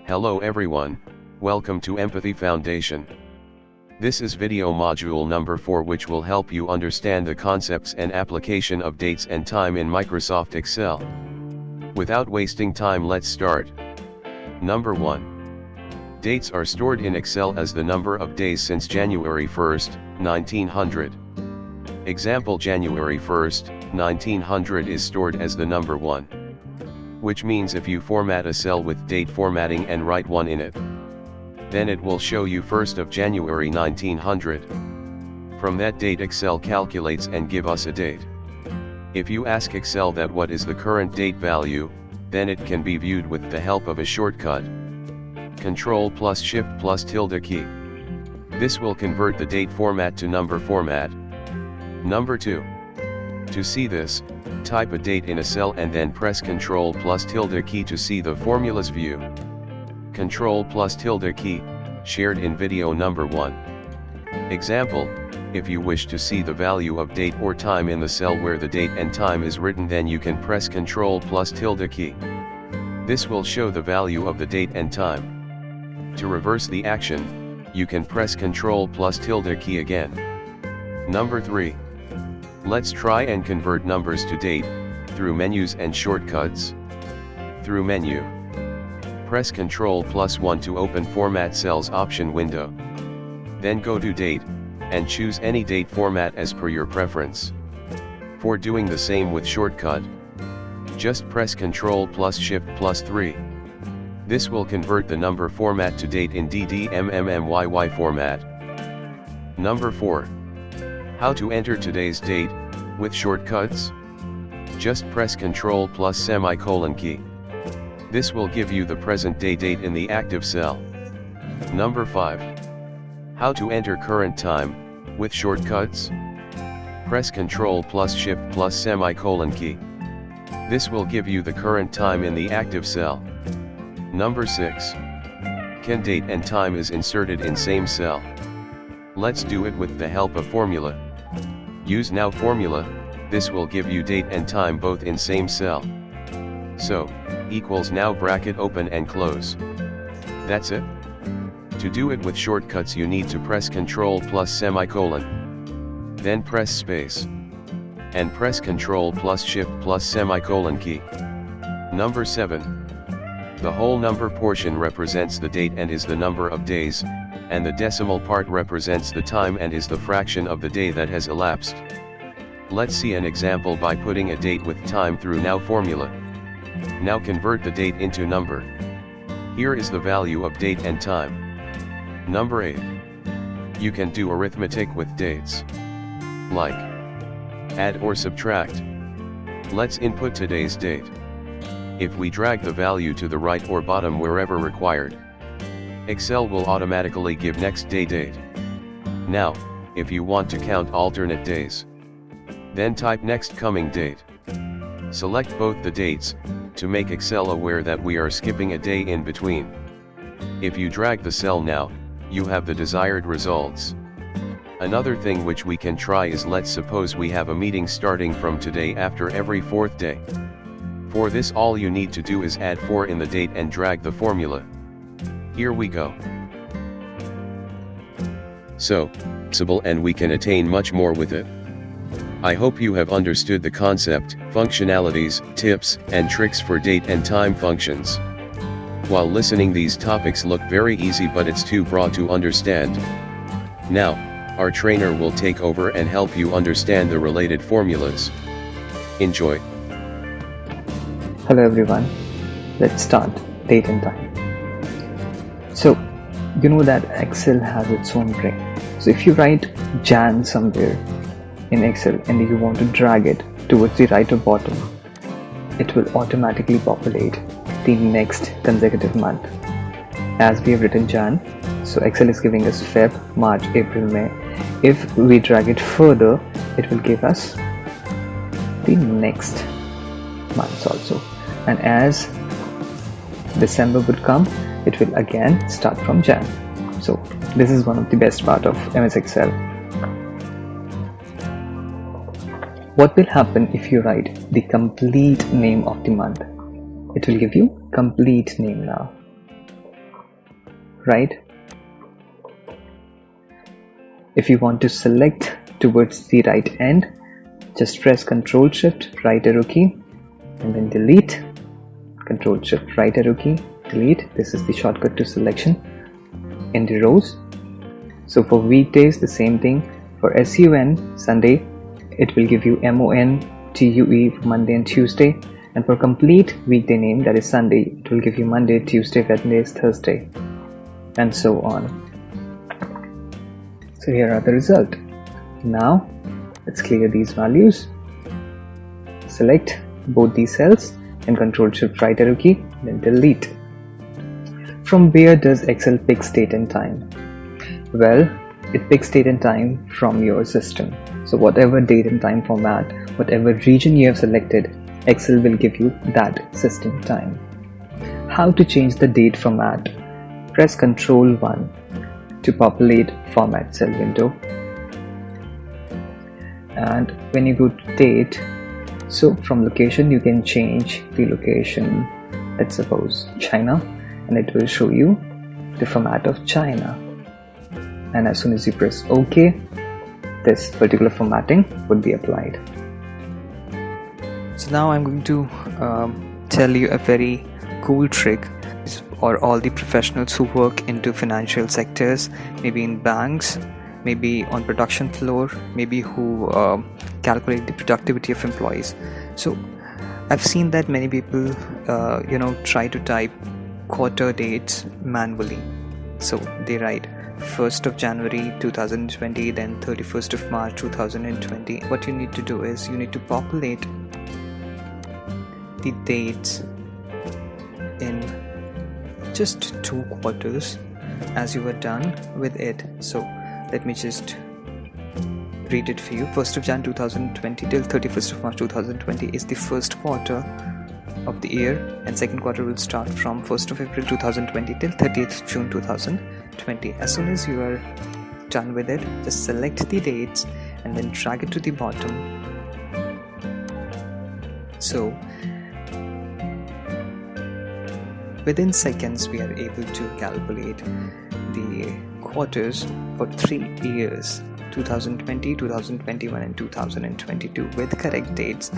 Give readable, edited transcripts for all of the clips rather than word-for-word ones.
Hello everyone, welcome to Empathy Foundation. This is video module number 4, which will help you understand the concepts and application of dates and time in Microsoft Excel. Without wasting time, let's start. Number 1. Dates are stored in Excel as the number of days since January 1st, 1900. Example: January 1st, 1900 is stored as the number 1. Which means if you format a cell with date formatting and write 1 in it, then it will show you 1st of January 1900. From that date Excel calculates and give us a date. If you ask Excel that what is the current date value, then it can be viewed with the help of a shortcut. Control plus Shift plus tilde key. This will convert the date format to number format. Number 2. To see this, type a date in a cell and then press Control plus tilde key to see the formula's view. Control plus tilde key, shared in video number 1. Example: if you wish to see the value of date or time in the cell where the date and time is written, then you can press Control plus tilde key. This will show the value of the date and time. To reverse the action, you can press Control plus tilde key again. Number 3. Let's try and convert numbers to date, through menus and shortcuts. Through menu, press Ctrl plus 1 to open Format Cells option window. Then go to Date, and choose any date format as per your preference. For doing the same with shortcut, just press Ctrl plus Shift plus 3. This will convert the number format to date in DDMMMYY format. Number 4. How to enter today's date, with shortcuts? Just press Ctrl plus semicolon key. This will give you the present day date in the active cell. Number 5. How to enter current time, with shortcuts? Press Ctrl plus Shift plus semicolon key. This will give you the current time in the active cell. Number 6. Can date and time is inserted in same cell? Let's do it with the help of formula. Use now formula, this will give you date and time both in same cell. So, equals now bracket open and close. That's it. To do it with shortcuts you need to press Ctrl plus semicolon. Then press space. And press Ctrl plus Shift plus semicolon key. Number 7. The whole number portion represents the date and is the number of days, and the decimal part represents the time and is the fraction of the day that has elapsed. Let's see an example by putting a date with time through now formula. Now convert the date into number. Here is the value of date and time. Number 8. You can do arithmetic with dates, like add or subtract. Let's input today's date. If we drag the value to the right or bottom wherever required, Excel will automatically give next day date. Now, if you want to count alternate days, then type next coming date. Select both the dates, to make Excel aware that we are skipping a day in between. If you drag the cell now, you have the desired results. Another thing which we can try is, let's suppose we have a meeting starting from today after every 4th day. For this all you need to do is add 4 in the date and drag the formula. Here we go. So, flexible, and we can attain much more with it. I hope you have understood the concept, functionalities, tips, and tricks for date and time functions. While listening, these topics look very easy, but it's too broad to understand. Now, our trainer will take over and help you understand the related formulas. Enjoy. Hello everyone, let's start date and time. So, you know that Excel has its own brain. So if you write Jan somewhere in Excel and you want to drag it towards the right or bottom, it will automatically populate the next consecutive month. As we have written Jan, so Excel is giving us Feb, March, April, May. If we drag it further, it will give us the next months also. And as December would come, it will again start from Jan. So this is one of the best part of MS Excel. What will happen if you write the complete name of the month? It will give you complete name now. right? If you want to select towards the right end, just press Ctrl Shift right arrow key and then delete. Ctrl Shift right arrow key, delete. This is the shortcut to selection in the rows. So for weekdays, the same thing. For SUN, Sunday, it will give you MONTUE for Monday and Tuesday. And for complete weekday name, that is Sunday, it will give you Monday, Tuesday, Wednesday, Thursday, and so on. So here are the result. Now let's clear these values. Select both these cells and Ctrl Shift right arrow key, then delete. From where does Excel picks date and time? Well, it picks date and time from your system. So whatever date and time format, whatever region you have selected, Excel will give you that system time. How to change the date format? Press Ctrl 1 to populate format cell window. And when you go to date, so from location you can change the location, let's suppose China, and it will show you the format of China. And as soon as you press OK, this particular formatting would be applied. So now I'm going to tell you a very cool trick for all the professionals who work into financial sectors, maybe in banks, maybe on production floor, maybe who calculate the productivity of employees. So I've seen that many people try to type quarter dates manually. So they write 1st of January 2020, then 31st of March 2020. What you need to do is you need to populate the dates in just 2 quarters as you were done with it. So let me just read it for you. 1st of Jan 2020 till 31st of March 2020 is the first quarter of the year, and second quarter will start from 1st of April 2020 till 30th June 2020. As soon as you are done with it, just select the dates and then drag it to the bottom. So within seconds we are able to calculate the quarters for 3 years, 2020, 2021 and 2022 with correct dates.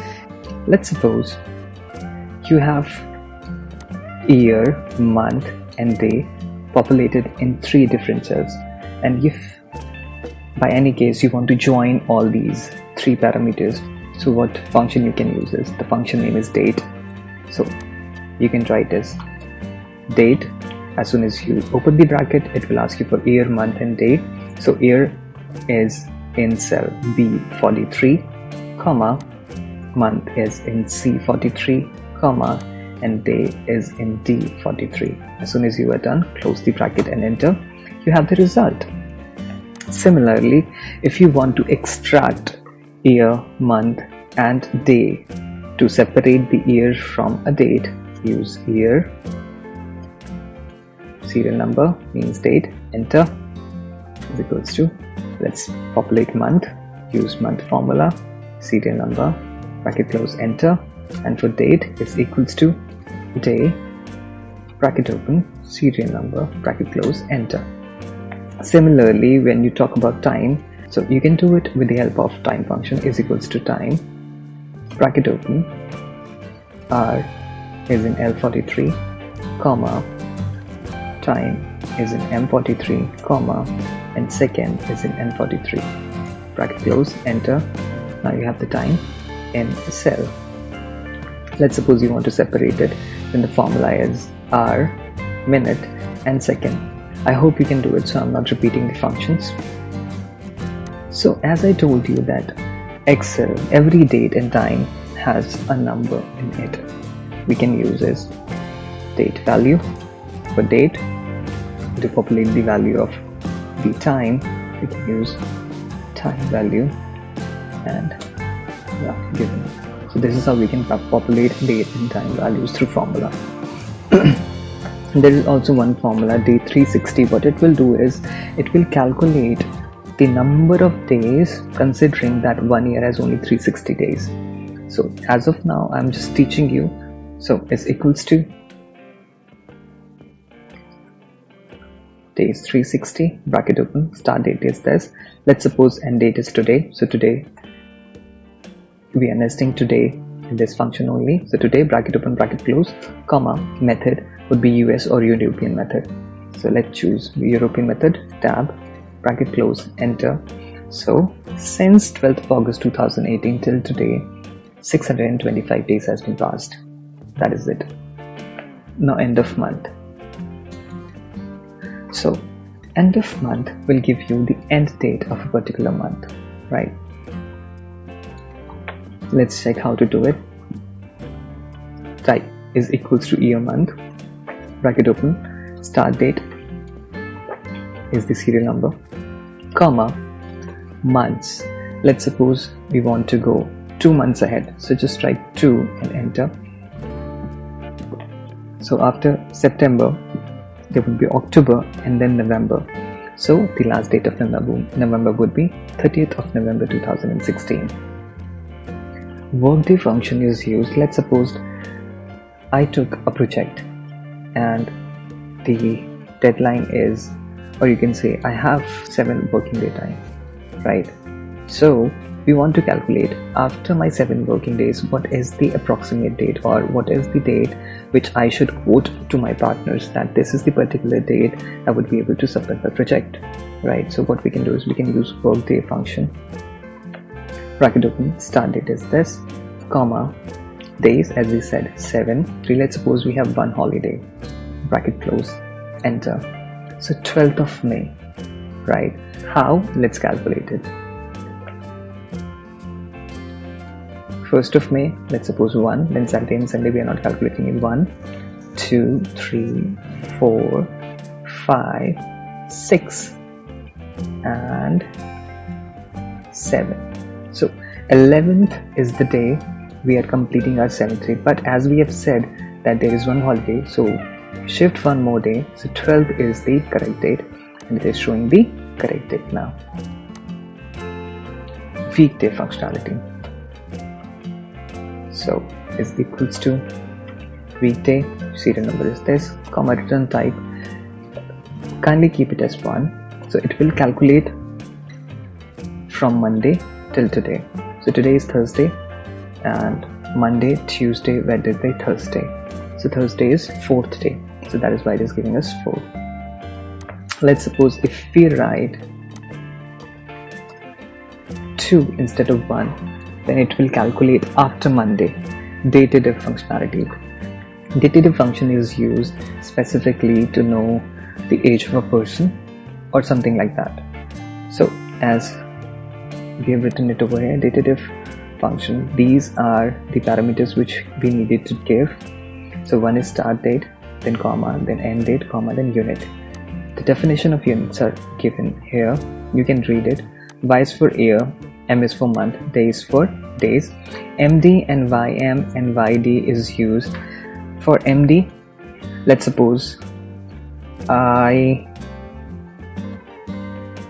Let's suppose you have year, month and day populated in 3 different cells, and if by any case you want to join all these 3 parameters, so what function you can use is, the function name is date. So you can write as date. As soon as you open the bracket, it will ask you for year, month and day. So year is in cell B43, comma, month is in C43, comma, and day is in D43. As soon as you are done, close the bracket and enter. You have the result. Similarly, if you want to extract year, month and day to separate the year from a date, use year, serial number means date, enter, is equals to, let's populate month, use month formula, serial number, bracket close, enter, and for date is equals to day, bracket open, serial number, bracket close, enter. Similarly, when you talk about time, so you can do it with the help of time function is equals to time, bracket open, R is in L43, comma, time is in M43, comma, and second is in N43, bracket close, enter. Now you have the time in a cell. Let's suppose you want to separate it, then the formula is hour, minute and second. I hope you can do it, so I'm not repeating the functions. So as I told you that Excel, every date and time has a number in it. We can use is date value. For date, to populate the value of the time, we can use time value and given. So this is how we can populate date and time values through formula. There is also one formula, day 360. What it will do is it will calculate the number of days considering that 1 year has only 360 days. So as of now I'm just teaching you. So it's equals to day is 360, bracket open, start date is this. Let's suppose end date is today. So today we are nesting today in this function only. So today, bracket open, bracket close, comma, method would be US or European method. So let's choose European method, tab, bracket close, enter. So since 12th of August 2018 till today, 625 days has been passed. That is it. Now end of month. So end of month will give you the end date of a particular month, right? Let's check how to do it. Type is equals to year month, bracket open, start date is the serial number, comma, months. Let's suppose we want to go 2 months ahead. So just write 2 and enter. So after September, there would be October and then November. So the last date of November would be 30th of November 2016. Workday function is used. Let's suppose I took a project and the deadline is, or you can say I have 7 working day time, right? So we want to calculate after my 7 working days what is the approximate date, or what is the date which I should quote to my partners that this is the particular date I would be able to submit the project, right? So what we can do is we can use Workday function, bracket open, start date is this, comma, days as we said 7, 3. Let's suppose we have 1 holiday, bracket close, enter. So 12th of May, right? How? Let's calculate it. 1st of May, let's suppose 1, then Saturday and Sunday we are not calculating it. 1, 2, 3, 4, 5, 6 and 7. So 11th is the day we are completing our 7th day, but as we have said that there is 1 holiday, so shift 1 more day. So 12th is the correct date and it is showing the correct date now. Weekday functionality. So is equals to weekday, serial number is this, comma, return type, kindly keep it as 1. So it will calculate from Monday till today. So today is Thursday and Monday, Tuesday, Wednesday, Thursday. So Thursday is 4th day. So that is why it is giving us 4. Let's suppose if we write 2 instead of 1, then it will calculate after Monday. Dative functionality. Dative function is used specifically to know the age of a person or something like that. So as we have written it over here, dative function, these are the parameters which we needed to give. So one is start date, then comma, then end date, comma, then unit. The definition of units are given here. You can read it. Y is for year, M is for month, D is for days. MD and YM and YD is used. For MD, let's suppose I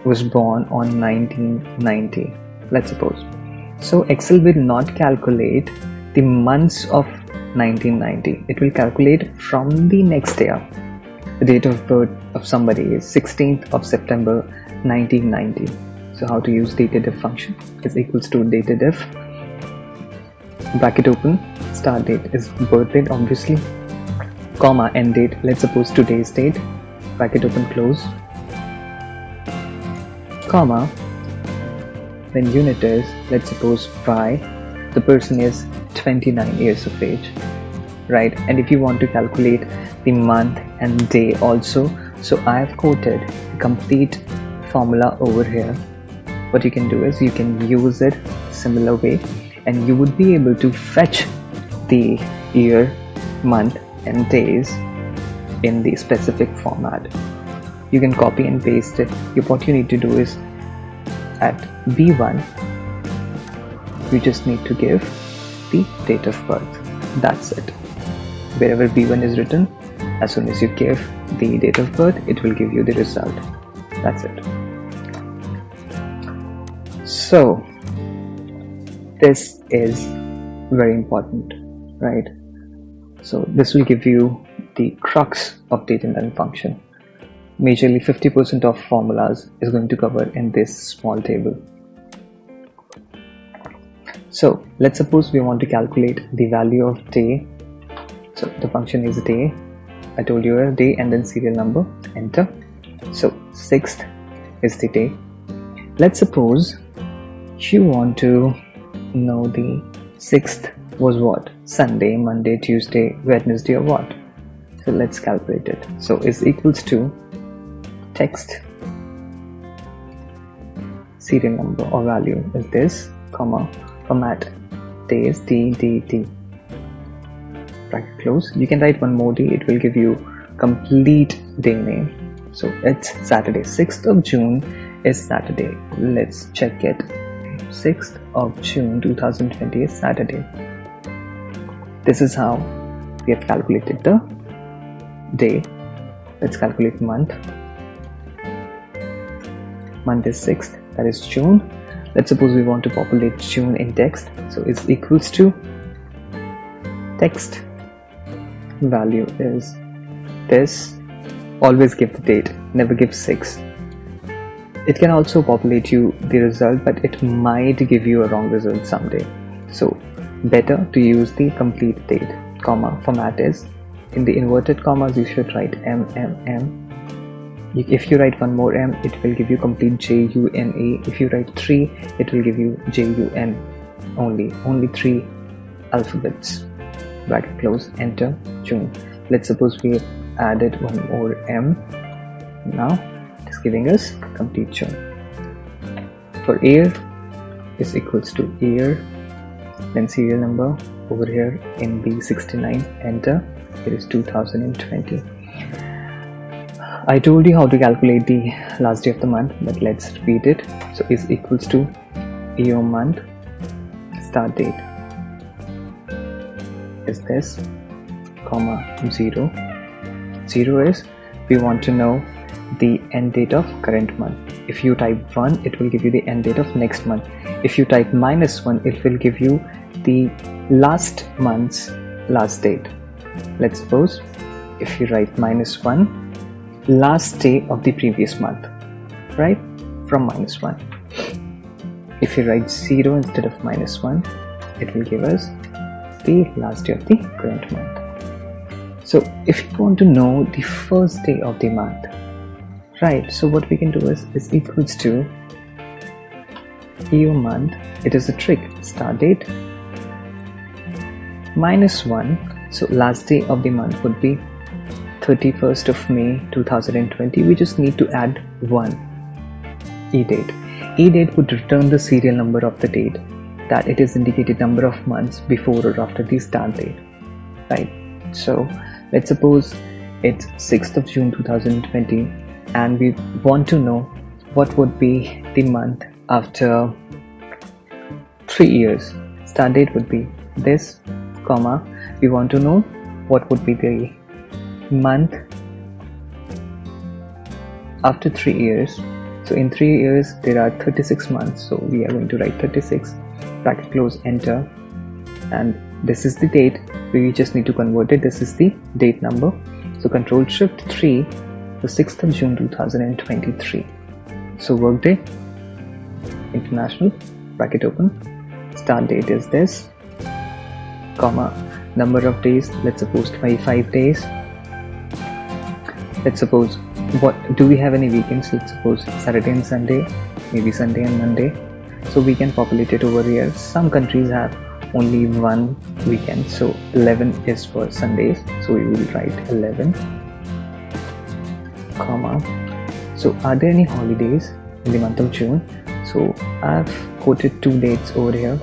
was born on 1990, let's suppose. So Excel will not calculate the months of 1990. It will calculate from the next year. The date of birth of somebody is 16th of September 1990. So how to use dative function is equals to dative, bracket open, start date is birth date obviously, comma, end date, let's suppose today's date, bracket open, close, comma, then unit is, let's suppose by, the person is 29 years of age, right? And if you want to calculate the month and day also, so I have quoted the complete formula over here. What you can do is you can use it similar way and you would be able to fetch the year, month and days in the specific format. You can copy and paste it. What you need to do is at B1 you just need to give the date of birth. That's it. Wherever B1 is written, as soon as you give the date of birth, it will give you the result. That's it. So this is very important, right? So this will give you the crux of date and time function. majorly 50% of formulas is going to cover in this small table. So let's suppose we want to calculate the value of day. So the function is day. I told you a day and then serial number, enter. So 6th is the day. Let's suppose you want to know the 6th was what? Sunday, Monday, Tuesday, Wednesday, or what? So let's calculate it. So is equals to text serial number or value is this, comma, format days D bracket close. You can write one more day, it will give you complete day name. So it's Saturday. 6th of June is Saturday. Let's check it. 6th of June 2020 is Saturday. This is how we have calculated the day. Let's calculate month. Month is 6th, that is June. Let's suppose we want to populate June in text. So it's equals to text value is this. Always give the date, never give 6. It can also populate you the result, but it might give you a wrong result someday. So better to use the complete date, comma, format is in the inverted commas you should write MMM. If you write one more M, it will give you complete JUNE. If you write 3, it will give you JUN only 3 alphabets. Bracket close, enter, June. Let's suppose we added one more M. Now it's giving us complete June. For year is equals to year, then serial number over here in B69, enter. It is 2020. I told you how to calculate the last day of the month, but let's repeat it. So is equals to EO month, start date is this, comma 0. 0 is we want to know the end date of current month. If you type 1, it will give you the end date of next month. If you type -1, it will give you the last month's last date. Let's suppose if you write -1, last day of the previous month, right, from -1. If you write 0 instead of -1, it will give us the last day of the current month. So if you want to know the first day of the month, right, so what we can do is equals to EO month. It is a trick, start date -1. So last day of the month would be 31st of May 2020. We just need to add 1. EDate. EDate would return the serial number of the date, that it is indicated number of months before or after the start date, right? So let's suppose it's 6th of June 2020 and we want to know what would be the month after 3 years. Start date would be this, comma, we want to know what would be the month after 3 years. So in 3 years there are 36 months, so we are going to write 36, bracket close, enter, and this is the date. We just need to convert it. This is the date number, so Control Shift 3, the 6th of June 2023. So Workday International, bracket open, start date is this, comma, number of days, let's suppose 25 days. Let's suppose, what do we have any weekends? Let's suppose Saturday and Sunday, maybe Sunday and Monday. So we can populate it over here. Some countries have only one weekend, so 11 is for Sundays, so we will write 11, comma. So are there any holidays in the month of June? So I've quoted 2 dates over here,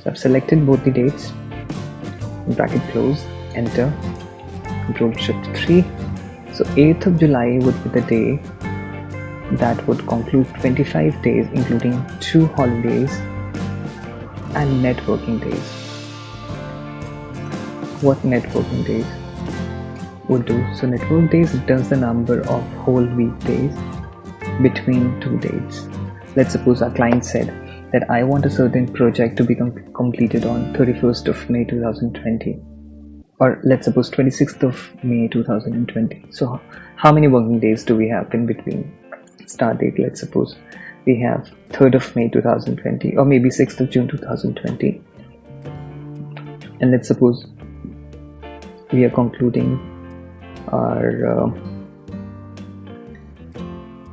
so I've selected both the dates, bracket close, enter, Control Shift 3. So 8th of July would be the day that would conclude 25 days, including 2 holidays and networking days. What networking days would do? So network days returns the number of whole weekdays between 2 dates. Let's suppose our client said that I want a certain project to be completed on 31st of May 2020. or let's suppose 26th of May 2020. So how many working days do we have in between start date? Let's suppose we have 3rd of May 2020, or maybe 6th of June 2020, and let's suppose we are concluding our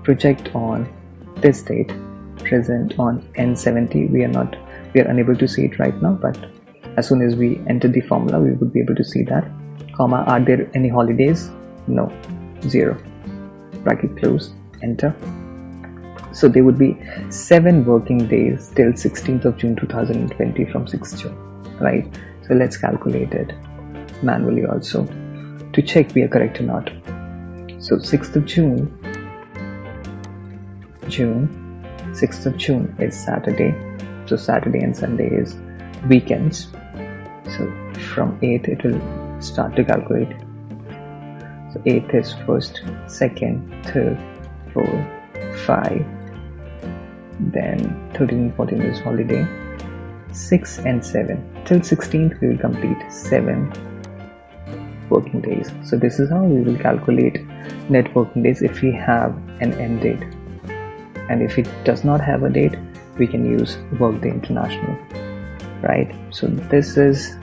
project on this date, present on N70. We are unable to see it right now, but as soon as we enter the formula, we would be able to see that. Comma, are there any holidays? No, 0. Bracket close, enter. So there would be 7 working days till 16th of June 2020 from 6th June, right? So let's calculate it manually also to check we are correct or not. So 6th of June, 6th of June is Saturday. So Saturday and Sunday is weekends. So from 8th it will start to calculate. So 8th is 1st, 2nd, 3rd, 4th, 5. Then 13, 14 is holiday. 6 and 7. Till 16th we will complete 7 working days. So this is how we will calculate net working days if we have an end date. And if it does not have a date, we can use Workday International, right? So this is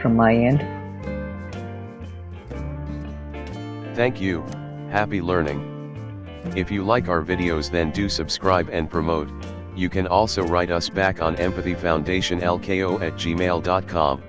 from my end. Thank you, happy learning. If you like our videos, then do subscribe and promote. You can also write us back on empathyfoundationlko@gmail.com.